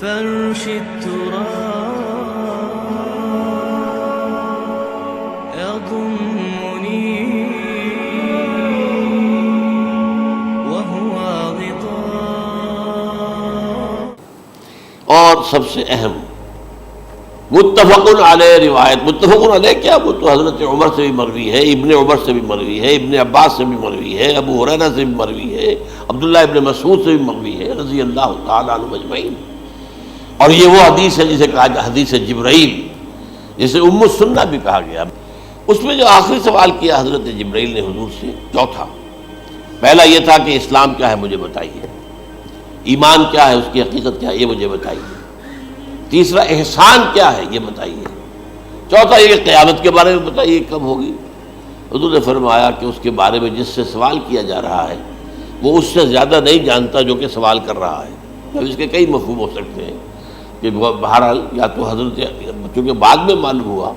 فرش التراب يضمني وهو غطاء. اور سب سے اہم متفق علیہ روایت. متفق علیہ کیا؟ وہ تو حضرت عمر سے بھی مروی ہے، ابن عمر سے بھی مروی ہے، ابن عباس سے بھی مروی ہے، ابو ہریرہ سے بھی مروی ہے، عبداللہ ابن مسعود سے بھی مروی ہے رضی اللہ تعالیٰ عنہم اجمعین. اور یہ وہ حدیث ہے جسے کہا جاتا حدیث جبرائیل، جسے ام السنہ بھی کہا گیا. اس میں جو آخری سوال کیا حضرت جبرائیل نے حضور سے، چوتھا، پہلا یہ تھا کہ اسلام کیا ہے مجھے بتائیے، ایمان کیا ہے، اس کی حقیقت کیا ہے یہ مجھے بتائیے، تیسرا احسان کیا ہے یہ بتائیے، چوتھا یہ قیامت کے بارے میں بتائیے کب ہوگی. حضور نے فرمایا کہ اس کے بارے میں جس سے سوال کیا جا رہا ہے وہ اس سے زیادہ نہیں جانتا جو کہ سوال کر رہا ہے. اب اس کے کئی مفہوم ہو سکتے ہیں کہ بہرحال یا تو حضرت، چونکہ بعد میں معلوم ہوا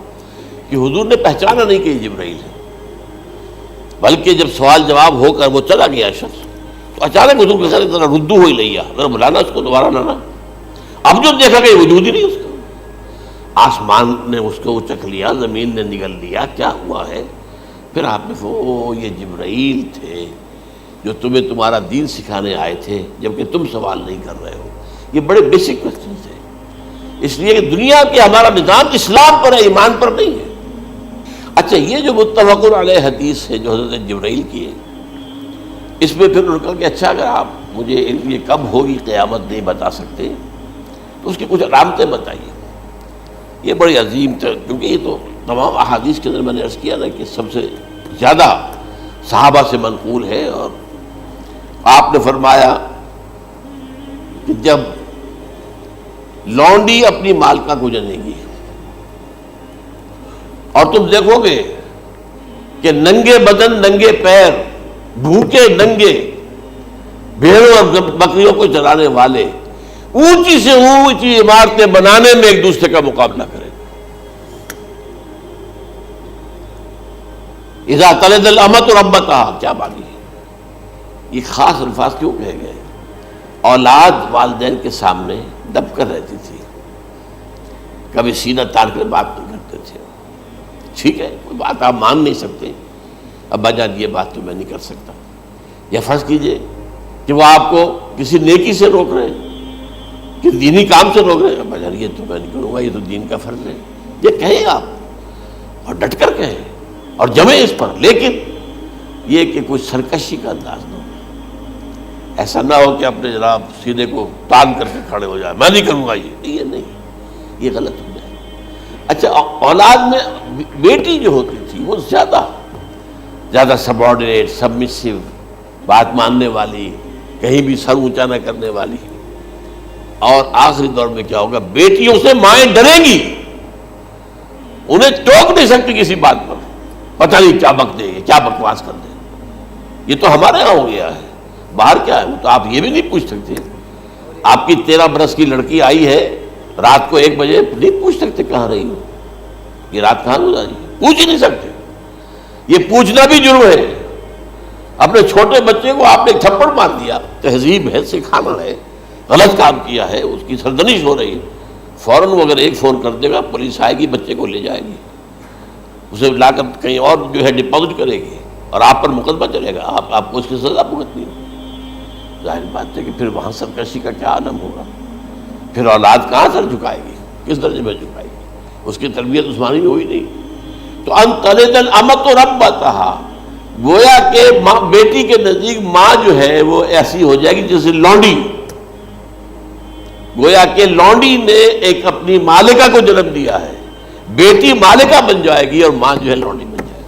کہ حضور نے پہچانا نہیں کہ یہ جبرائیل ہے، بلکہ جب سوال جواب ہو کر وہ چلا گیا شخص تو اچانک حضور کے ساتھ ذرا ردو ہو ہی لیا، ذرا بلانا اس کو دوبارہ لانا. اب جو دیکھا کہ وجود ہی نہیں اس کا، آسمان نے اس کو چکھ لیا، زمین نے نگل لیا، کیا ہوا ہے؟ پھر آپ نے یہ جبرائیل تھے جو تمہیں تمہارا دین سکھانے آئے تھے جبکہ تم سوال نہیں کر رہے ہو. یہ بڑے بیسک کوسچن تھے، اس لیے کہ دنیا کے ہمارا نظام اسلام پر ہے، ایمان پر نہیں ہے. اچھا، یہ جو متفق علیہ حدیث ہے جو حضرت جبرائیل کی ہے، اس میں پھر انہوں نے کہا کہ اچھا اگر آپ مجھے یہ کب ہوگی قیامت نہیں بتا سکتے تو اس کی کچھ علامتیں بتائیے. یہ بڑی عظیم تھا، کیونکہ یہ تو تمام احادیث کے اندر میں نے عرض کیا نا کہ سب سے زیادہ صحابہ سے منقول ہے. اور آپ نے فرمایا کہ جب لونڈی اپنی مالکہ کو جنے گی اور تم دیکھو گے کہ ننگے بدن، ننگے پیر، بھوکے ننگے بھیڑوں اور بکریوں کو چرانے والے اونچی سے اونچی عمارتیں بنانے میں ایک دوسرے کا مقابلہ کریں. اذا تلد الامۃ ربتہا، کیا بات ہے؟ یہ خاص الفاظ کیوں کہے گئے؟ اولاد والدین کے سامنے دب کر رہتی تھی، کبھی سینہ تان کر بات نہیں کرتے تھے. ٹھیک ہے، کوئی بات آپ مان نہیں سکتے، ابا جان یہ بات تو میں نہیں کر سکتا. یا فرض کیجئے کہ وہ آپ کو کسی نیکی سے روک رہے ہیں، کہ دینی کام سے روک رہے ہیں، ابا جان یہ تو میں نہیں کروں گا، یہ تو دین کا فرض ہے. یہ کہیں آپ، اور ڈٹ کر کہیں اور جمیں اس پر، لیکن یہ کہ کوئی سرکشی کا انداز نہ ہو. ایسا نہ ہو کہ اپنے جناب سینے کو تان کر کے کھڑے ہو جائے، میں نہیں کروں گا، یہ نہیں، یہ غلط ہو جائے. اچھا، اولاد میں بیٹی جو ہوتی تھی وہ زیادہ سبارڈینیٹ، سبمسیو، بات ماننے والی، کہیں بھی سر اونچا نہ کرنے والی. اور آخری دور میں کیا ہوگا؟ بیٹیوں سے مائیں ڈریں گی، انہیں ٹوک نہیں سکتی کسی بات پر، پتہ نہیں کیا بک دے گی، کیا بکواس کر دے. یہ تو ہمارے یہاں ہو گیا ہے، باہر کیا ہے وہ تو آپ یہ بھی نہیں پوچھ سکتے. آپ کی 13 برس کی لڑکی آئی ہے رات کو 1 بجے، نہیں پوچھ سکتے کہاں رہی ہو، یہ رات کہاں گزاری، پوچھ ہی نہیں سکتے. یہ پوچھنا بھی جرم ہے. اپنے چھوٹے بچے کو آپ نے ایک تھپڑ مار دیا، تہذیب ہے، سکھانا ہے، غلط کام کیا ہے، اس کی سرزنش ہو رہی ہے، فوراً وہ اگر ایک فون کر دے گا پولیس آئے گی، بچے کو لے جائے گی، اسے لا کر کہیں اور جو ہے ڈپازٹ کرے گی اور آپ پر مقدمہ چلے گا، آپ کو اس کی سزا بھگتنی ہوگی. ظاہر بات ہے کہ پھر وہاں سرکشی کا کیا عالم ہوگا. پھر اولاد کہاں سر جھکائے گی، کس درجے میں جھکائے گی؟ اس کی تربیت عثمانی ہوئی نہیں. تو ان تلد الامۃ ربتہا، گویا کہ ماں، بیٹی کے نزدیک ماں جو ہے وہ ایسی ہو جائے گی جیسے لونڈی. گویا کہ لونڈی نے ایک اپنی مالکہ کو جنم دیا ہے، بیٹی مالکہ بن جائے گی اور ماں جو ہے لونڈی بن جائے گی.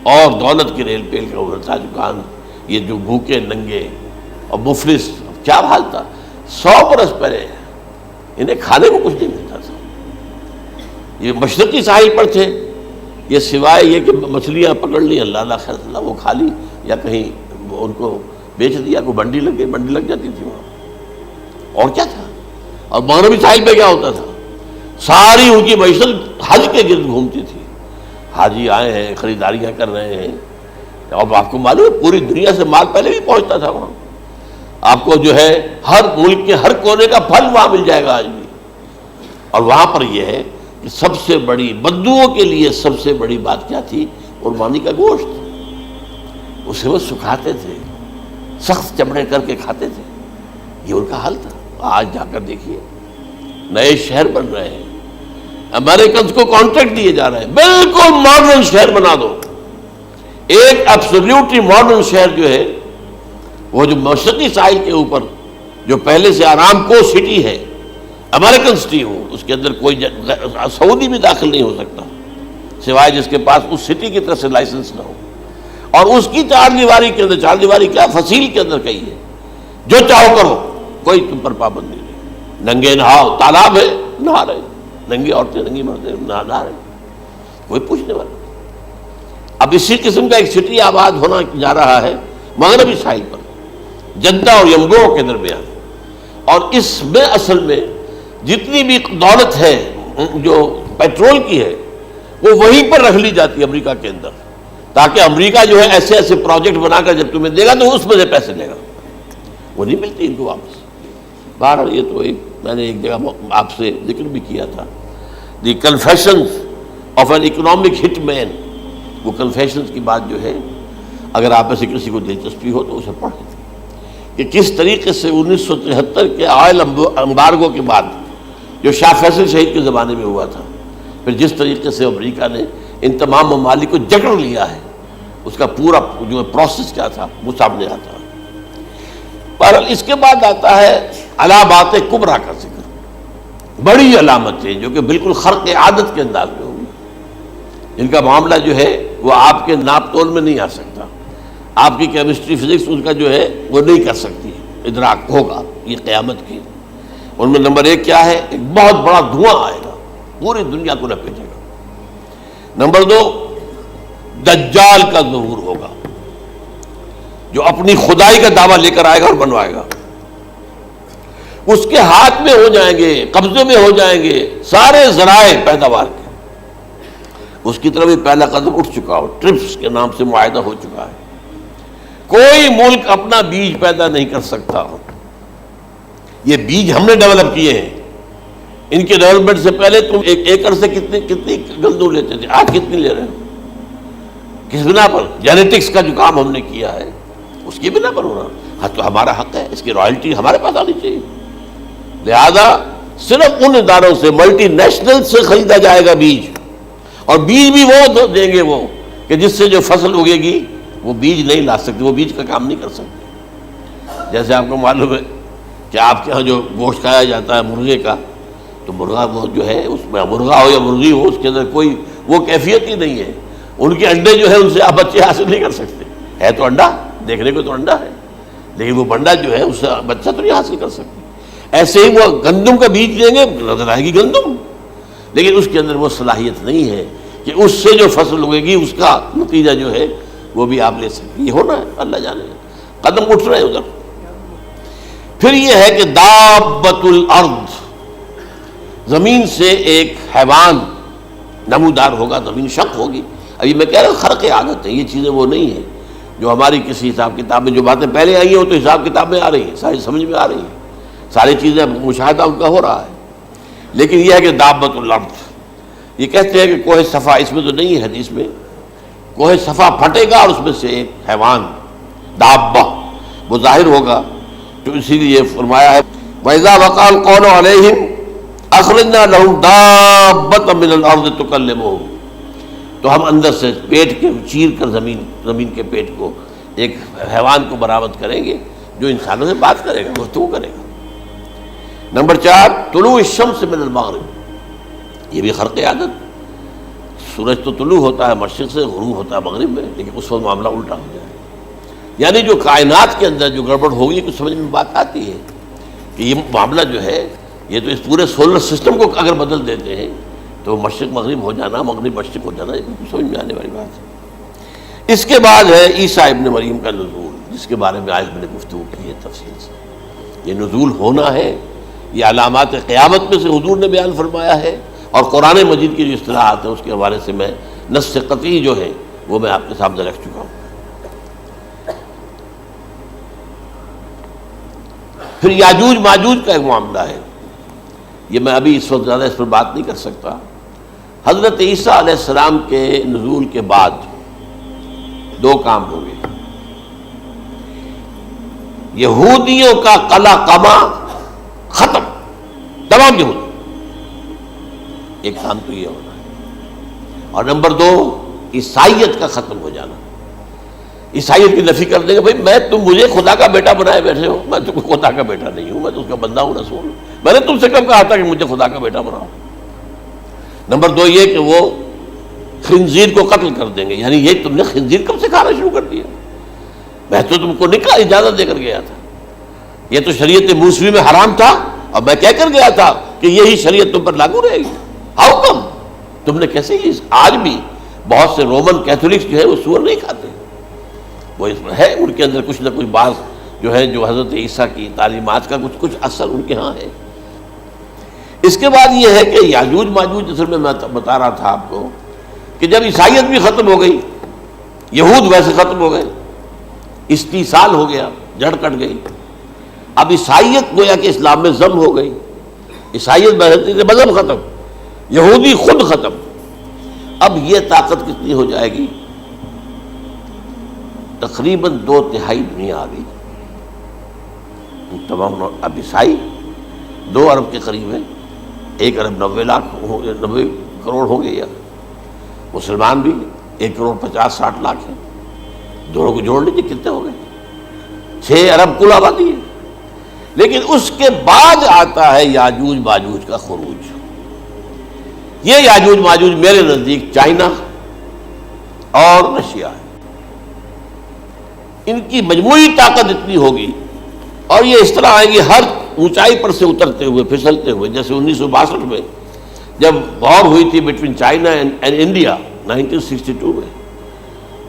اور دولت کی ریل پیل کا ابھرتا دکان، یہ جو بھوکے ننگے اور مفلس، کیا حال تھا 100 برس پہلے، انہیں کھانے کو کچھ نہیں ملتا تھا. یہ مشرقی ساحل پر تھے، یہ سوائے یہ کہ مچھلیاں پکڑ لی، اللہ خیر اللہ وہ کھا لی، یا کہیں ان کو بیچ دیا، کوئی بنڈی لگ گئی، بنڈی لگ جاتی تھی وہاں. اور کیا تھا؟ اور مغربی ساحل پہ کیا ہوتا تھا؟ ساری ان کی معیشت حج کے گرد گھومتی تھی. حاجی آئے ہیں، خریداریاں کر رہے ہیں، اور آپ کو معلوم ہے پوری دنیا سے مال پہلے بھی پہنچتا تھا وہاں. آپ کو جو ہے ہر ملک کے ہر کونے کا پھل وہاں مل جائے گا آج بھی. اور وہاں پر یہ ہے کہ سب سے بڑی بدوؤں کے لیے سب سے بڑی بات کیا تھی؟ قربانی کا گوشت. اسے وہ سکھاتے تھے، سخت چمڑے کر کے کھاتے تھے. یہ ان کا حل تھا. آج جا کر دیکھیے نئے شہر بن رہے ہیں، امریکنز کو کانٹریکٹ دیے جا رہے ہیں، بالکل ماڈرن شہر بنا دو. ایک ایبسلیوٹلی ماڈرن شہر جو ہے وہ جو مشرقی ساحل کے اوپر جو پہلے سے آرام کو سٹی ہے، امریکن سٹی ہو، اس کے اندر کوئی سعودی بھی داخل نہیں ہو سکتا سوائے جس کے پاس اس سٹی کی طرف سے لائسنس نہ ہو. اور اس کی چار دیواری کے اندر، چار دیواری کیا فصیل کے اندر کہی ہے، جو چاہو کرو، کوئی تم پر پابند نہیں رہے. ننگے نہاؤ، تالاب ہے نہا رہے، ننگی عورتیں ننگی مردیں نہا رہے، کوئی پوچھنے والا. اب اسی قسم کا ایک سٹی آباد ہونا جا رہا ہے مغربی ساحل پر، جدہ اور ینبوع کے درمیان. اور اس میں اصل میں جتنی بھی دولت ہے جو پیٹرول کی ہے وہ وہیں پر رکھ لی جاتی ہے امریکہ کے اندر، تاکہ امریکہ جو ہے ایسے ایسے پروجیکٹ بنا کر جب تمہیں دے گا تو اس میں سے پیسے لے گا، وہ نہیں ملتی ان کو واپس. بہرحال یہ تو میں نے ایک جگہ آپ سے ذکر بھی کیا تھا، دی کنفیشنز آف این اکنامک ہٹ مین. وہ کنفیشنز کی بات جو ہے اگر آپ میں سے کسی کو دلچسپی ہو تو اسے پڑھیں کہ کس طریقے سے 1973 کے آئل امبارگو کے بعد جو شاہ فیصل شہید کے زمانے میں ہوا تھا، پھر جس طریقے سے امریکہ نے ان تمام ممالک کو جکڑ لیا ہے، اس کا پورا جو پروسیس کیا تھا وہ سامنے آتا ہے. پر اس کے بعد آتا ہے علامات کبریٰ کا ذکر، بڑی علامتیں جو کہ بالکل خرق عادت کے انداز میں ہوگی، ان کا معاملہ جو ہے وہ آپ کے ناپ تول میں نہیں آ سکتا. آپ کی کیمسٹری فزکس ان کا جو ہے وہ نہیں کر سکتی، ادراک ہوگا یہ قیامت کی. ان میں نمبر ایک کیا ہے؟ ایک بہت بڑا دھواں آئے گا، پوری دنیا کو لپیٹے گا. نمبر دو، دجال کا ظہور ہوگا جو اپنی خدائی کا دعویٰ لے کر آئے گا اور بنوائے گا. اس کے ہاتھ میں ہو جائیں گے، قبضے میں ہو جائیں گے سارے ذرائع پیداوار کے. اس کی طرف بھی پہلا قدم اٹھ چکا ہو، ٹرپس کے نام سے معاہدہ ہو چکا ہے. کوئی ملک اپنا بیج پیدا نہیں کر سکتا. یہ بیج ہم نے ڈیولپ کیے ہیں. ان کے ڈیولپمنٹ سے پہلے تم ایک ایکڑ سے کتنی گندم لیتے تھے، آج کتنی لے رہے ہو؟ کس بنا پر؟ جینیٹکس کا جو کام ہم نے کیا ہے اس کی بنا پر ہونا. ہاں تو ہمارا حق ہے، اس کی رائلٹی ہمارے پاس آنی چاہیے. لہذا صرف ان اداروں سے، ملٹی نیشنل سے خریدا جائے گا بیج. اور بیج بھی وہ دیں گے وہ کہ جس سے جو فصل اگے گی وہ بیج نہیں لا سکتے، وہ بیج کا کام نہیں کر سکتے. جیسے آپ کو معلوم ہے کہ آپ کے ہاں جو گوشت کھایا جاتا ہے مرغے کا، تو مرغا وہ جو ہے اس میں مرغا ہو یا مرغی ہو، اس کے اندر کوئی وہ کیفیت ہی نہیں ہے. ان کے انڈے جو ہے ان سے آپ بچے حاصل نہیں کر سکتے. ہے تو انڈا، دیکھنے کو تو انڈا ہے، لیکن وہ بنڈا جو ہے اس سے بچہ تو نہیں حاصل کر سکتے. ایسے ہی وہ گندم کا بیج دیں گے، نظر آئے گی گندم، لیکن اس کے اندر وہ صلاحیت نہیں ہے کہ اس سے جو فصل اگے گی اس کا نتیجہ جو ہے وہ بھی آپ لے سکتے. یہ ہونا ہے، اللہ جانے. قدم اٹھ رہے ہیں ادھر. پھر یہ ہے کہ دابۃ الارض، زمین سے ایک حیوان نمودار ہوگا، زمین شق ہوگی. ابھی میں کہہ رہا ہوں خرق عادت ہے، یہ چیزیں وہ نہیں ہیں جو ہماری کسی حساب کتاب میں جو باتیں پہلے آئی ہیں وہ تو حساب کتاب میں آ رہی ہیں، ساری سمجھ میں آ رہی ہیں، ساری چیزیں مشاہدہ ان کا ہو رہا ہے. لیکن یہ ہے کہ دابۃ الارض، یہ کہتے ہیں کہ کوہ صفا، اس میں تو نہیں ہے حدیث میں، کوہ صفا پھٹے گا اور اس میں سے ایک حیوان دابہ وہ ظاہر ہوگا. تو اسی لیے فرمایا ہے وَإِذَا وَقَعَ الْقَوْلُ عَلَيْهِمْ أَخْرَجْنَا لَهُمْ دَابَّةً مِّنَ الْأَرْضِ تُكَلِّمُهُمْ. تو ہم اندر سے پیٹ کے چیر کر زمین کے پیٹ کو ایک حیوان کو برآمد کریں گے جو انسانوں سے بات کرے گا، گفتگو کرے گا. نمبر 4، طلوع الشمس من المغرب، یہ بھی خرق عادت. سورج تو طلوع ہوتا ہے مشرق سے، غروب ہوتا ہے مغرب میں، لیکن اس وقت معاملہ الٹا ہو جائے. یعنی جو کائنات کے اندر جو گڑبڑ ہوگی کچھ سمجھ میں بات آتی ہے کہ یہ معاملہ جو ہے یہ تو اس پورے سولر سسٹم کو اگر بدل دیتے ہیں تو مشرق مغرب ہو جانا، مغرب مشرق ہو جانا، یہ سمجھ میں آنے والی بات ہے. اس کے بعد ہے عیسیٰ ابن مریم کا نزول، جس کے بارے میں آج میں نے گفتگو کی ہے تفصیل سے. یہ نزول ہونا ہے، یہ علامات قیامت میں سے حضور نے بیان فرمایا ہے. اور قرآن مجید کی جو اصطلاحات ہیں اس کے حوالے سے میں نص قطعی جو ہے وہ میں آپ کے سامنے رکھ چکا ہوں. پھر یاجوج ماجوج کا ایک معاملہ ہے، یہ میں ابھی اس وقت زیادہ اس پر بات نہیں کر سکتا۔ حضرت عیسیٰ علیہ السلام کے نزول کے بعد دو کام ہوں گے، یہودیوں کا قلع قمع ختم، تمام یہودی، ایک کام تو یہ ہونا ہے، اور نمبر دو عیسائیت کا ختم ہو جانا۔ عیسائیت کی نفی کر دیں گے، بھائی تم مجھے خدا کا بیٹا بنائے بیٹھے ہو، میں تم خدا کا بیٹا نہیں ہوں، میں تو اس کا بندہ ہوں، رسول ہوں، میں نے تم سے کب کہا تھا کہ مجھے خدا کا بیٹا بناؤ۔ نمبر دو یہ کہ وہ خنزیر کو قتل کر دیں گے، یعنی یہ تم نے خنزیر کب سے کھانا شروع کر دیا؟ میں تو تم کو نکاح اجازت دے کر گیا تھا، یہ تو شریعت موسوی میں حرام تھا، اور میں کہہ کر گیا تھا کہ یہی شریعت تم پر لاگو رہے گی، ہاؤ کم تم نے کیسے یہ؟ آج بھی بہت سے رومن کیتھولکس جو ہے وہ سور نہیں کھاتے، وہ اس میں ہے ان کے اندر کچھ نہ کچھ بعض جو ہے جو حضرت عیسیٰ کی تعلیمات کا کچھ اثر ان کے ہاں ہے۔ اس کے بعد یہ ہے کہ یاجوج ماجوج، اصل میں بتا رہا تھا آپ کو کہ جب عیسائیت بھی ختم ہو گئی، یہود ویسے ختم ہو گئے، استیصال ہو گیا، جڑ کٹ گئی، اب عیسائیت گویا کہ اسلام میں ضم ہو گئی، عیسائیت بہتری سے مذہب ختم، یہودی خود ختم، اب یہ طاقت کتنی ہو جائے گی؟ تقریباً 2/3 دنیا آ گئی، تمام اب عیسائی 2 ارب کے قریب ہے، 1 ارب 90 کروڑ ہو گئے، یا مسلمان بھی 1 کروڑ 50-60 لاکھ ہیں، دونوں کو جوڑ لیجیے کتنے ہو گئے؟ 6 ارب کل آبادی ہے۔ لیکن اس کے بعد آتا ہے یاجوج ماجوج کا خروج۔ یہ یاجوج ماجوج میرے نزدیک چائنا اور رشیا ہے، ان کی مجموعی طاقت اتنی ہوگی، اور یہ اس طرح آئیں گے ہر اونچائی پر سے اترتے ہوئے، پھسلتے ہوئے، جیسے 1962 میں جب وار ہوئی تھی بٹوین چائنا اینڈ انڈیا 1962 میں،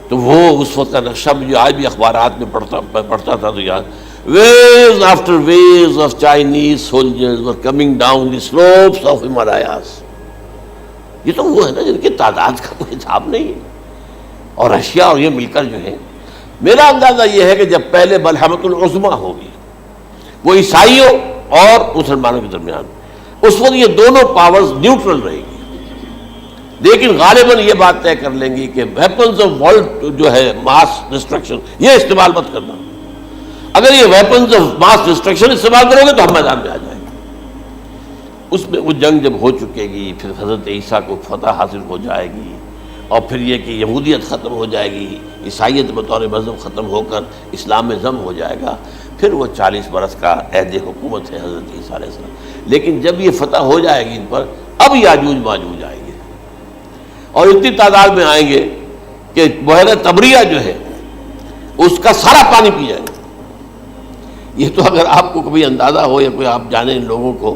تو وہ اس وقت کا نقشہ جو آج بھی اخبارات میں پڑھتا تھا تو یاد، waves after waves of Chinese soldiers were coming down the slopes of Himalayas۔ یہ تو وہ ہے نا جن کی تعداد کا کوئی حساب نہیں ہے، اور رشیا اور یہ مل کر جو ہے، میرا اندازہ یہ ہے کہ جب پہلے ملحمۃ العظمیٰ ہوگی وہ عیسائیوں اور مسلمانوں کے درمیان، اس وقت یہ دونوں پاورز نیوٹرل رہے گی، لیکن غالباً یہ بات طے کر لیں گی کہ ویپنز آف ورلڈ جو ہے ماس ڈسٹرکشن، یہ استعمال مت کرنا، اگر یہ ویپنز آف ماس ڈسٹرکشن استعمال کرو گے تو ہم میدان میں آ جائیں گے۔ اس میں وہ جنگ جب ہو چکے گی، پھر حضرت عیسیٰ کو فتح حاصل ہو جائے گی، اور پھر یہ کہ یہودیت ختم ہو جائے گی، عیسائیت بطور مذہب ختم ہو کر اسلام میں ضم ہو جائے گا، پھر وہ 40 برس کا عہد حکومت ہے حضرت عیسیٰ علیہ السلام۔ لیکن جب یہ فتح ہو جائے گی ان پر، اب یاجوج ماجوج آئیں گے، اور اتنی تعداد میں آئیں گے کہ بحیرہ طبریہ جو ہے اس کا سارا پانی پی جائے گا۔ یہ تو اگر آپ کو کبھی اندازہ ہو، یا کوئی آپ جانیں ان لوگوں کو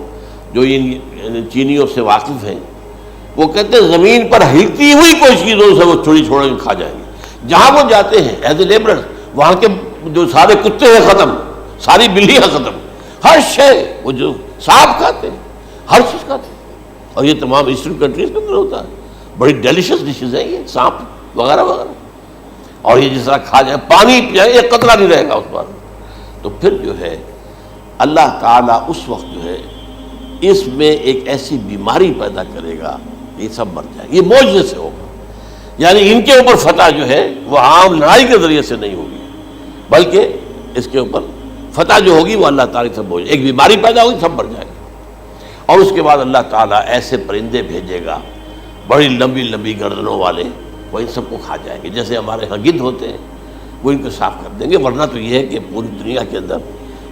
جو ان چینیوں سے واقف ہیں، وہ کہتے ہیں زمین پر ہلتی ہوئی کوئی چیزوں سے وہ چھوڑی چھوڑ کے کھا جائیں گے، جہاں وہ جاتے ہیں ایز اے لیبرر، وہاں کے جو سارے کتے ہیں ختم، ساری بلیاں ختم، ہر شے، وہ جو سانپ کھاتے ہیں، ہر چیز کھاتے ہیں، اور یہ تمام ایسٹرن کنٹریز کے اندر ہوتا ہے، بڑی ڈیلیشس ڈشز ہیں یہ سانپ وغیرہ وغیرہ، اور یہ جس طرح کھا جائے، پانی پئے، ایک قطرہ نہیں رہے گا اس پر۔ تو پھر جو ہے اللہ تعالیٰ اس وقت جو ہے اس میں ایک ایسی بیماری پیدا کرے گا، یہ سب مر جائیں گے، یہ معجزے سے ہوگا، یعنی ان کے اوپر فتح جو ہے وہ عام لڑائی کے ذریعے سے نہیں ہوگی، بلکہ اس کے اوپر فتح جو ہوگی وہ اللہ تعالیٰ سے بوجھ، ایک بیماری پیدا ہوگی، سب مر جائے گا، اور اس کے بعد اللہ تعالیٰ ایسے پرندے بھیجے گا بڑی لمبی لمبی گردنوں والے، وہ ان سب کو کھا جائیں گے، جیسے ہمارے ہاں گدھ ہوتے ہیں، وہ ان کو صاف کر دیں گے۔ ورنہ تو یہ ہے کہ پوری دنیا کے اندر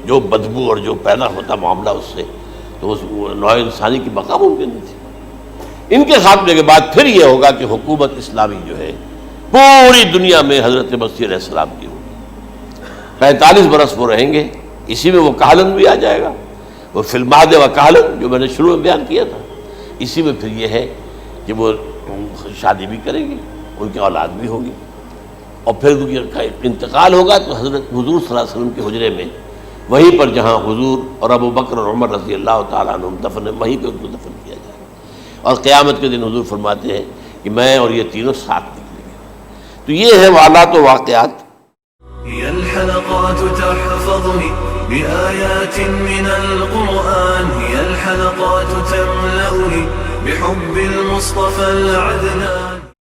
جو بدبو اور جو پیدا ہوتا معاملہ اس سے، تو اس نوع انسانی کی بقا ممکن نہیں تھی۔ ان کے خاتمے کے بعد پھر یہ ہوگا کہ حکومت اسلامی جو ہے پوری دنیا میں حضرت مسیح علیہ السلام کی ہوگی، 45 برس وہ رہیں گے، اسی میں وہ کہلن بھی آ جائے گا، وہ فی المہد و کہلن جو میں نے شروع میں بیان کیا تھا، اسی میں پھر یہ ہے کہ وہ شادی بھی کریں گے، ان کی اولاد بھی ہوگی، اور پھر ان کا انتقال ہوگا تو حضرت حضور صلی اللہ علیہ وسلم کے حجرے میں، وہیں پر جہاں حضور اور ابو بکر اور عمر رضی اللہ تعالیٰ عنہم دفن، وہیں پہ ان کو دفن کیا جائے گا، اور قیامت کے دن حضور فرماتے ہیں کہ میں اور یہ تینوں ساتھ نکلیں گے۔ تو یہ ہے حالات و واقعات۔ هي الحلقات تحفظني بآيات من القرآن هي الحلقات تملأني بحب المصطفى العدنان.